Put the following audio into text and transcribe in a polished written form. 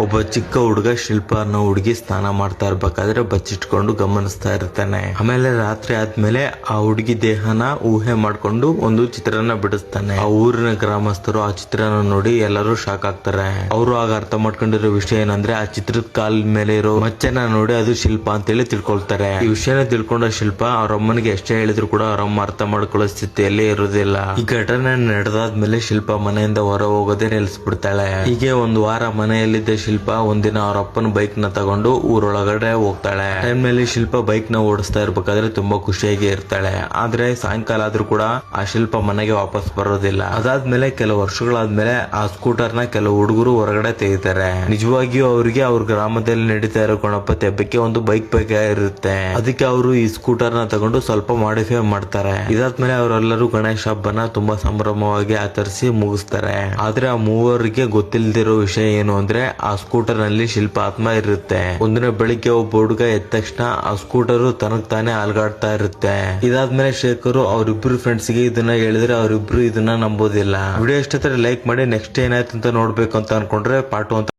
ಒಬ್ಬ ಚಿಕ್ಕ ಹುಡುಗ ಶಿಲ್ಪ ಅನ್ನೋ ಹುಡುಗಿ ಸ್ನಾನ ಮಾಡ್ತಾ ಇರ್ಬೇಕಾದ್ರೆ ಬಚ್ಚಿಟ್ಕೊಂಡು ಗಮನಿಸ್ತಾ ಇರ್ತಾನೆ. ಆಮೇಲೆ ರಾತ್ರಿ ಆದ್ಮೇಲೆ ಆ ಹುಡುಗಿ ದೇಹನ ಊಹೆ ಮಾಡ್ಕೊಂಡು ಒಂದು ಚಿತ್ರನ ಬಿಡಿಸ್ತಾನೆ. ಆ ಊರಿನ ಗ್ರಾಮಸ್ಥರು ಆ ಚಿತ್ರನ ನೋಡಿ ಎಲ್ಲರೂ ಶಾಕ್ ಆಗ್ತಾರೆ. ಅವರು ಆಗ ಅರ್ಥ ಮಾಡ್ಕೊಂಡಿರೋ ವಿಷಯ ಏನಂದ್ರೆ ಆ ಚಿತ್ರದ ಕಾಲ್ ಮೇಲೆ ಇರೋ ಮಚ್ಚೆನ ನೋಡಿ ಅದು ಶಿಲ್ಪ ಅಂತೇಳಿ ತಿಳ್ಕೊಳ್ತಾರೆ. ಈ ವಿಷಯನ ತಿಳ್ಕೊಂಡ ಶಿಲ್ಪ ಅವ್ರ ಅಮ್ಮನಿಗೆ ಎಷ್ಟೇ ಹೇಳಿದ್ರು ಕೂಡ ಅವ್ರ ಅಮ್ಮ ಅರ್ಥ ಮಾಡ್ಕೊಳ್ಳೋ ಸ್ಥಿತಿಯಲ್ಲಿ ಇರೋದಿಲ್ಲ. ಈ ಘಟನೆ ನಡೆದಾದ್ಮೇಲೆ ಶಿಲ್ಪ ಮನೆಯಿಂದ ಹೊರ ಹೋಗೋದೇ ನಿಲ್ಸ್ಬಿಡ್ತಾಳೆ. ಹೀಗೆ ಒಂದು ವಾರ ಮನೆಯಲ್ಲಿದ್ದ ಶಿಲ್ಪ ಒಂದಿನ ಅವ್ರ ಅಪ್ಪನ ಬೈಕ್ ನ ತಗೊಂಡು ಊರೊಳಗಡೆ ಹೋಗ್ತಾಳೆ. ಟೈಮ್ ನಲ್ಲಿ ಶಿಲ್ಪ ಬೈಕ್ ನ ಓಡಿಸ್ತಾ ಇರ್ಬೇಕಾದ್ರೆ ತುಂಬಾ ಖುಷಿಯಾಗಿ ಇರ್ತಾಳೆ. ಆದ್ರೆ ಸಾಯಂಕಾಲ ಆದ್ರೂ ಕೂಡ ಆ ಶಿಲ್ಪ ಮನೆಗೆ ವಾಪಸ್ ಬರೋದಿಲ್ಲ. ಅದಾದ್ಮೇಲೆ ಕೆಲವು ವರ್ಷಗಳಾದ್ಮೇಲೆ ಆ ಸ್ಕೂಟರ್ ನ ಕೆಲವು ಹುಡುಗರು ಹೊರಗಡೆ ತೆಗಿತಾರೆ. ನಿಜವಾಗಿಯೂ ಅವರಿಗೆ ಅವ್ರ ಗ್ರಾಮದಲ್ಲಿ ನಡೀತಾ ಇರೋ ಗಣಪತಿ ಹಬ್ಬಕ್ಕೆ ಒಂದು ಬೈಕ್ ಇರುತ್ತೆ. ಅದಕ್ಕೆ ಅವರು ಈ ಸ್ಕೂಟರ್ ನ ತಗೊಂಡು ಸ್ವಲ್ಪ ಮಾಡಿಫೈ ಮಾಡ್ತಾರೆ. ಇದಾದ್ಮೇಲೆ ಅವರೆಲ್ಲರೂ ಗಣೇಶ ಹಬ್ಬನ ತುಂಬಾ ಸಂಭ್ರಮವಾಗಿ ಆಚರಿಸಿ ಮುಗಿಸ್ತಾರೆ. ಆದ್ರೆ ಆ ಮೂವರಿಗೆ ಗೊತ್ತಿಲ್ಲದಿರೋ ವಿಷಯ ಏನು ಅಂದ್ರೆ ಆ ಸ್ಕೂಟರ್ ನಲ್ಲಿ ಶಿಲ್ಪ ಆತ್ಮ ಇರುತ್ತೆ. ಒಂದಿನ ಬೆಳಿಗ್ಗೆ ಒಬ್ಬ ಹುಡುಗ ಎದ್ದ ತಕ್ಷಣ ಆ ಸ್ಕೂಟರ್ ತನಗ್ ತಾನೇ ಅಲ್ಗಾಡ್ತಾ ಇರುತ್ತೆ. ಇದಾದ್ಮೇಲೆ ಶೇಖರ್ ಅವ್ರಿಬ್ರು ಫ್ರೆಂಡ್ಸ್ ಗೆ ಇದನ್ನ ಹೇಳಿದ್ರೆ ಅವರಿಬ್ರು ಇದನ್ನ ನಂಬೋದಿಲ್ಲ. ವಿಡಿಯೋ ಇಷ್ಟ ಲೈಕ್ ಮಾಡಿ. ನೆಕ್ಸ್ಟ್ ಏನಾಯ್ತು ಅಂತ ನೋಡ್ಬೇಕು ಅಂತ ಅನ್ಕೊಂಡ್ರೆ ಪಾರ್ಟ್ 1